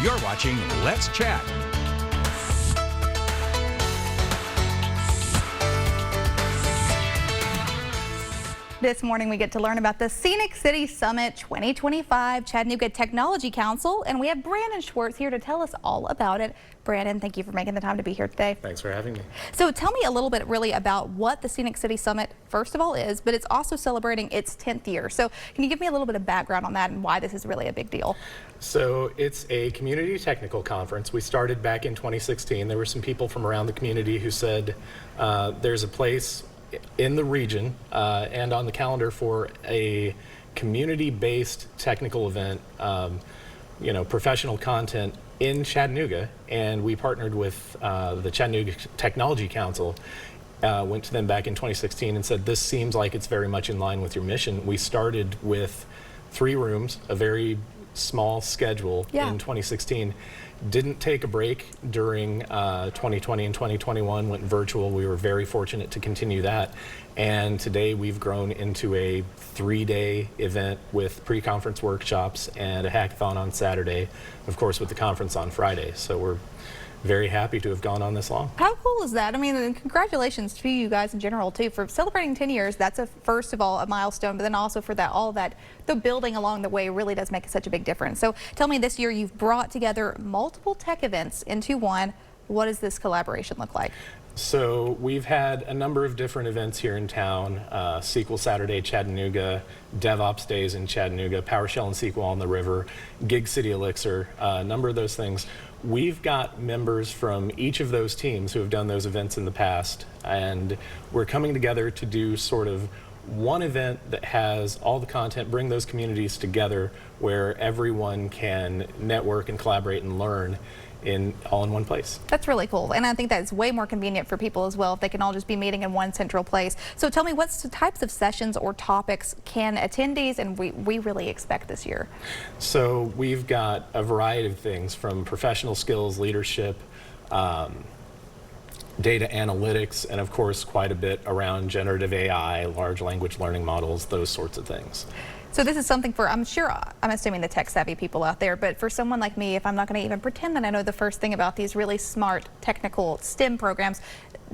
You're watching Let's Chat. This morning we get to learn about the Scenic City Summit 2025 Chattanooga Technology Council, and we have Brandon Schwartz here to tell us all about it. Brandon, thank you for making the time to be here today. Thanks for having me. So tell me a little bit really about what the Scenic City Summit first of all is, but it's also celebrating its 10th year. So can you give me a little bit of background on that and why this is really a big deal? So it's a community technical conference. We started back in 2016. There were some people from around the community who said there's a place in the region and on the calendar for a community-based technical event, professional content in Chattanooga, and we partnered with the Chattanooga Technology Council, went to them back in 2016 and said, this seems like it's very much in line with your mission. We started with 3 rooms, a very small schedule in 2016. Didn't take a break during 2020 and 2021, went virtual. We were very fortunate to continue that. And today we've grown into a 3-day event with pre-conference workshops and a hackathon on Saturday, of course, with the conference on Friday. So we're very happy to have gone on this long. How cool is that? I mean, and congratulations to you guys in general too for celebrating 10 years. That's first of all a milestone, but then also for that the building along the way really does make such a big difference. So tell me, this year you've brought together multiple tech events into one. What does this collaboration look like? So we've had a number of different events here in town, SQL Saturday Chattanooga, DevOps Days in Chattanooga, PowerShell and SQL on the River, Gig City Elixir, a number of those things. We've got members from each of those teams who have done those events in the past, and we're coming together to do sort of one event that has all the content, bring those communities together where everyone can network and collaborate and learn all in one place. That's really cool, and I think that's way more convenient for people as well if they can all just be meeting in one central place. So tell me, what's the types of sessions or topics can attendees and we really expect this year? So we've got a variety of things from professional skills, leadership, data analytics, and of course quite a bit around generative AI, large language learning models, those sorts of things. So this is something for, I'm assuming the tech savvy people out there, but for someone like me, if I'm not going to even pretend that I know the first thing about these really smart technical STEM programs,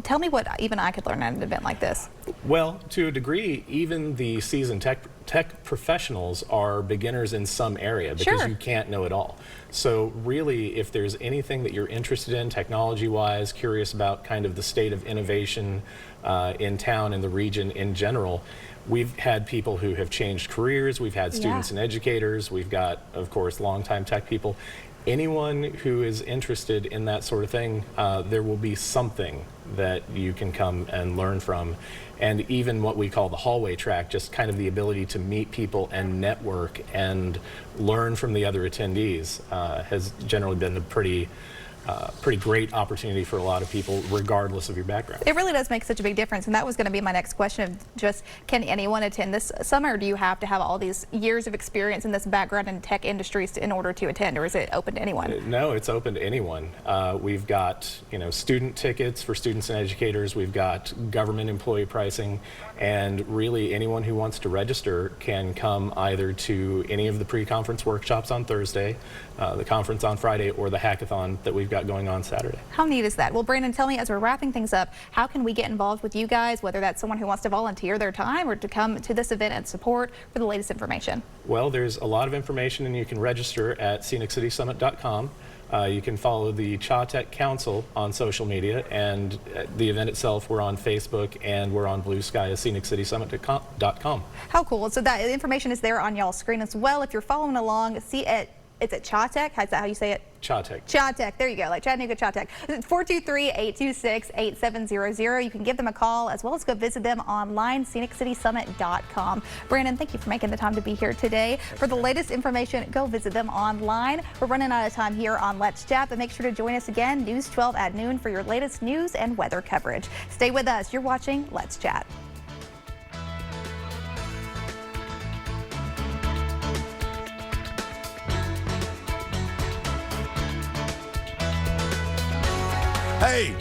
tell me what even I could learn at an event like this. Well, to a degree, even the seasoned tech professionals are beginners in some area because you can't know it all. So really, if there's anything that you're interested in technology-wise, curious about kind of the state of innovation in town and the region in general, we've had people who have changed careers, we've had students and educators, we've got, of course, longtime tech people. Anyone who is interested in that sort of thing, there will be something that you can come and learn from. And even what we call the hallway track, just kind of the ability to meet people and network and learn from the other attendees has generally been a pretty great opportunity for a lot of people, regardless of your background. It really does make such a big difference, and that was going to be my next question of just, can anyone attend this summer, or do you have to have all these years of experience in this background in tech industries in order to attend, or is it open to anyone? No, it's open to anyone. We've got student tickets for students and educators, we've got government employee pricing, and really anyone who wants to register can come either to any of the pre-conference workshops on Thursday, the conference on Friday, or the hackathon that we've got going on Saturday. How neat is that? Well, Brandon, tell me, as we're wrapping things up, how can we get involved with you guys, whether that's someone who wants to volunteer their time or to come to this event and support for the latest information? Well, there's a lot of information, and you can register at sceniccityssummit.com. You can follow the Chattanooga Council on social media, and the event itself, we're on Facebook and we're on Blue Sky at sceniccityssummit.com. How cool. So that information is there on y'all's screen as well. If you're following along, see it. It's at Chattanooga. Is that how you say it? Chattanooga. Chattanooga. There you go, like Chattanooga, Chattanooga. 423-826-8700. You can give them a call as well as go visit them online, sceniccityssummit.com. Brandon, thank you for making the time to be here today. For the latest information, go visit them online. We're running out of time here on Let's Chat, but make sure to join us again, News 12 at noon, for your latest news and weather coverage. Stay with us. You're watching Let's Chat. Hey!